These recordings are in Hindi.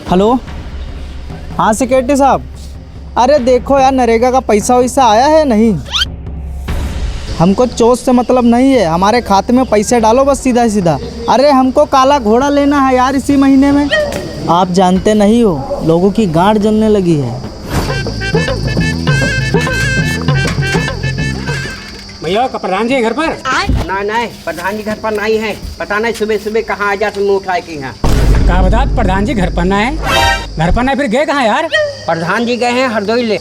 हेलो, हाँ सेक्रेटरी साहब। अरे देखो यार, नरेगा का पैसा वैसा आया है नहीं? हमको चोट से मतलब नहीं है, हमारे खाते में पैसे डालो बस सीधा सीधा। अरे हमको काला घोड़ा लेना है यार इसी महीने में। आप जानते नहीं हो, लोगों की गांठ जलने लगी है। भैया प्रधान जी घर पर? नहीं, प्रधान जी घर पर नहीं है। पता नहीं सुबह सुबह कहाँ आ जाते मुँह उठाए की यहाँ। क्या बता, प्रधान जी घर पर ना है? घर पर ना फिर गए कहाँ यार? प्रधान जी गए हैं हरदोई ले।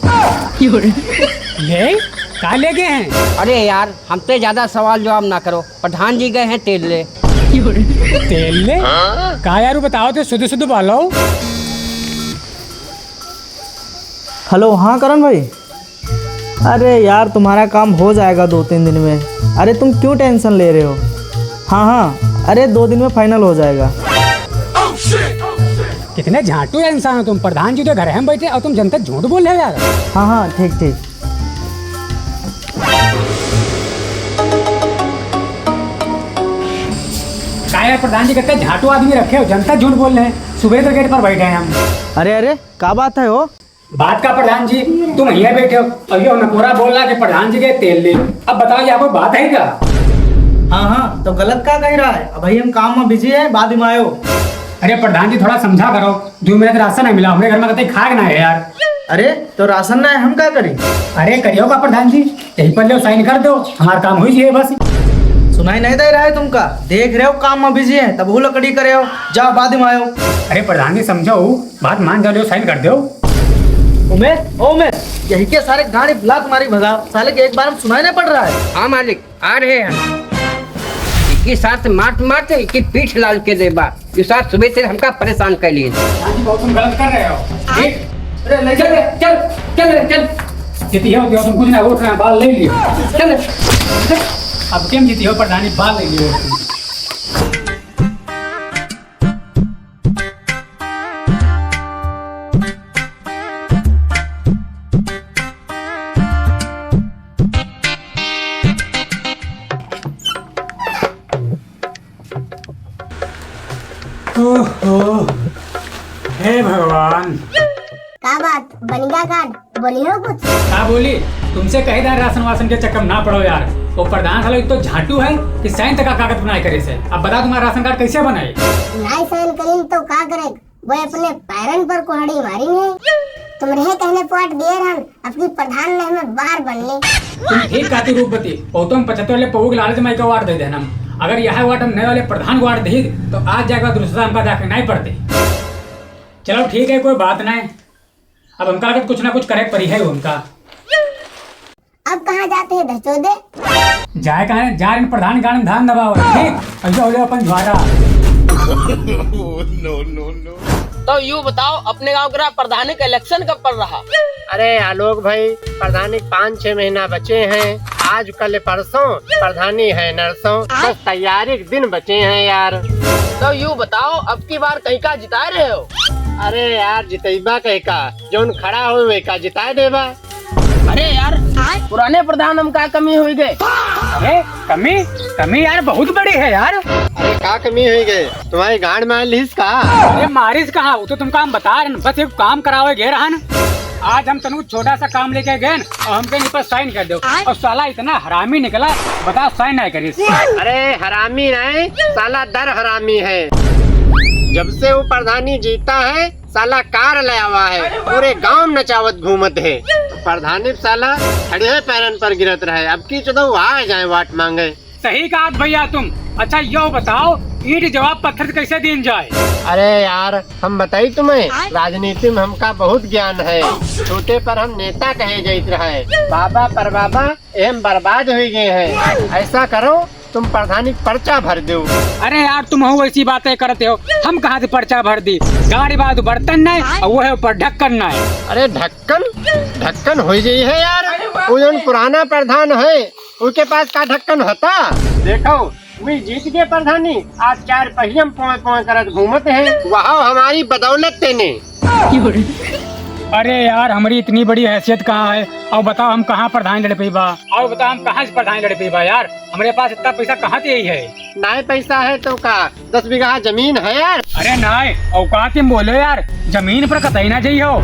ले कहाँ ले गए हैं? अरे यार, हमसे ज्यादा सवाल जवाब ना करो। प्रधान जी गए हैं तेल ले। तेल ले? कहा यार बताओ तो शुद्ध शुद्ध बोलो। हेलो, हाँ करण भाई। अरे यार तुम्हारा काम हो जाएगा 2-3 दिन में। अरे तुम क्यों टेंशन ले रहे हो? हाँ, अरे 2 दिन में फाइनल हो जाएगा। कितने झांटू इंसान हो तुम। प्रधान जी तो घर में बैठे और तुम जनता झूठ बोल रहे हो यार। हाँ, ठीक। क्या यार प्रधान जी कहते झाटू आदमी रखे हो, जनता झूठ बोल रहे हैं। सुबह तो गेट पर बैठे हैं हम। अरे क्या बात है हो? बात का प्रधान जी, तुम यहाँ बैठे हो और ये नकोरा बोल रहा है कि प्रधान जी के तेल ले। अब बताओ यहाँ कोई बात है क्या? हाँ, तो गलत क्या कह रहा है? भाई हम काम में बिजी है, बाद में आयो। अरे प्रधान जी थोड़ा समझा करो, 2 महीने राशन नहीं मिला हमारे घर में, कहते खाए ना है यार। अरे तो राशन ना है, हम क्या करें? अरे करियो का प्रधान जी, यहीं पर लो साइन कर दो, हमारा काम हो जाए बस। सुनाई नहीं दे रहा है तुमका? देख रहे हो काम में बिजी है, तब वो लकड़ी करे हो। जाओ बाद में आयो। अरे प्रधान जी समझो, बात मान जाओ, साइन कर दो। उमेश, यही के सारे गाड़ी बुला तुम्हारी भगा साले के, एक बार में सुनाई नहीं पड़ रहा है। हाँ मालिक, आ रहे हैं। इक्कीस साथ मारते इक्कीस पीठ लाल के देबा। इस साथ सुबह से हमका परेशान कर लिए। तुम गलत कर रहे हो। अरे चल। जीती हो तुम कुछ ना उठ रहे, बाल ले लियो। चल। अब केम जीती हो प्रधान जी, बाल ले लियो। हे भगवान, क्या बात बनेगा कार्ड बोली हो कुछ? क्या बोली? तुमसे कही था राशन वासन के चक्कर ना पड़ो यार। वो प्रधान साला तो झाटू है कि साइन तक का कागज बनाए करे से। अब बता तुम्हारा राशन कार्ड कैसे बनाए? नहीं साइन करीन तो का करे? वो अपने पैरन पर कुहड़ी मारी है। तुम रहे कहने पाट गए रहन अपनी प्रधान ने हमें बाहर बनने। तुम ठीक कहती रूपवती। वो तुम 75 वाले पौग लालच माई का वार्ड दे देना। अगर यह वार्ड हम नए वाले प्रधान को वार्ड दे तो आज जाकर दूसरा हमका जाके नहीं पड़ते। चलो ठीक है, कोई बात नहीं। अब हमका अगर कुछ ना कुछ करे परी है उनका। अब कहाँ जाते हैं धचोदे? जाए कहाँ जा रहे प्रधान गाड़ी में धान दबाओ। ठीक ऐसा हो अपन द्वारा। तो यूँ बताओ, अपने गांव का प्रधानी का इलेक्शन कब पड़ रहा? अरे आलोक भाई, प्रधानी 5-6 महीना बचे हैं। आज कल परसों प्रधानी है नरसों, बस तैयारी के दिन बचे हैं यार। तो यूँ बताओ, अब की बार कहीं का जिता रहे हो? अरे यार जितेबा कहीं का, जोन खड़ा हो वे का जिता देबा। अरे यार, पुराने प्रधान हम का कमी हुई गए? अरे कमी यार बहुत बड़ी है यार। अरे का कमी हुई गए? तुम्हारी गांड में लिस का? अरे मारिस कहाँ, वो तो तुमका हम बता रहे, बस एक काम करावे गए रहन। आज हम तनु छोटा सा काम लेके गए और हमके ऊपर साइन कर दो, और साला इतना हरामी निकला, बता साइन नहीं करी। अरे हरामी नहीं, साला दर हरामी है। जब से वो प्रधानी जीता है, साला कार ले आवा है, पूरे गांव नचावत घूमत है। प्रधानी साला खड़े पैरन पर गिरत रहे। अब की चलो आ जाए वाट मांगे। सही कहा भैया तुम। अच्छा यो बताओ, ईंट जवाब पत्थर कैसे दिन जाए? अरे यार हम बताई तुम्हें, राजनीति में हमका बहुत ज्ञान है। छोटे पर हम नेता कहे जाते रहे, बाबा पर बाबा एम बर्बाद हो गए हैं। ऐसा करो, तुम प्रधानी पर्चा भर दो। अरे यार तुम हो ऐसी बातें करते हो, हम कहाँ से पर्चा भर दी? गाड़ी बाद बर्तन नहीं और वो है ऊपर ढक्कन नहीं। अरे ढक्कन हो गई है यार। वो जो पुराना प्रधान है उसके पास का ढक्कन होता? देखो वे जीत गए प्रधानी, आज 4 पहियम पोए करत घूमत है। वहाँ हमारी बदौलत तेने। अरे यार हमारी इतनी बड़ी हैसियत कहाँ है। और बताओ हम कहाँ प्रधान लड़ पे बा, और बताओ हम कहाँ से प्रधान लड़ पे बा यार। हमारे पास इतना पैसा कहाँ से यही है। नाय पैसा है तो का 10 बीघा जमीन है यार। अरे नाय औकात में बोलो यार, जमीन पर कतई ना जाइए हो।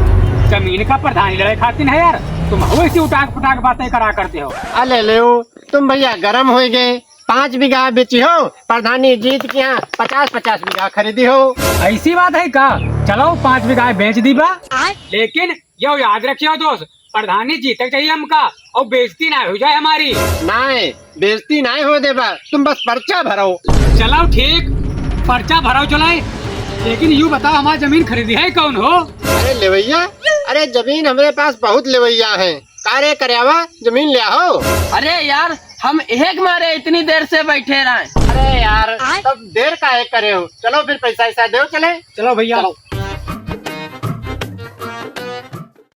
जमीन का प्रधान लड़ाई खातिर है यार, तुम वैसी उठाक फटाक बातें करा करते हो। अले ले तुम भैया गरम हो गए। 5 बीघा बेची हो, प्रधानी जीत के यहाँ 50-50 बीघा खरीदी हो। ऐसी बात है का? चलो 5 बीघा बेच दी बा, लेकिन यो याद रखियो दोस्त, प्रधानी जीतक चाहिए हमका और बेइज्जती ना हो जाए हमारी। नाय बेइज्जती नाय हो देबा, तुम बस पर्चा भरो। चलो ठीक, पर्चा भराओ चलाए, लेकिन यूँ बताओ हमारी जमीन खरीदी है कौन हो? अरे लेवैया, अरे जमीन हमारे पास बहुत लेवैया है। कार्य करवा जमीन ले आओ। अरे यार हम एक मारे इतनी देर से बैठे रहे। अरे यार तब देर का है करे हो। चलो फिर पैसा ऐसा दो चले। चलो भैया। चलो।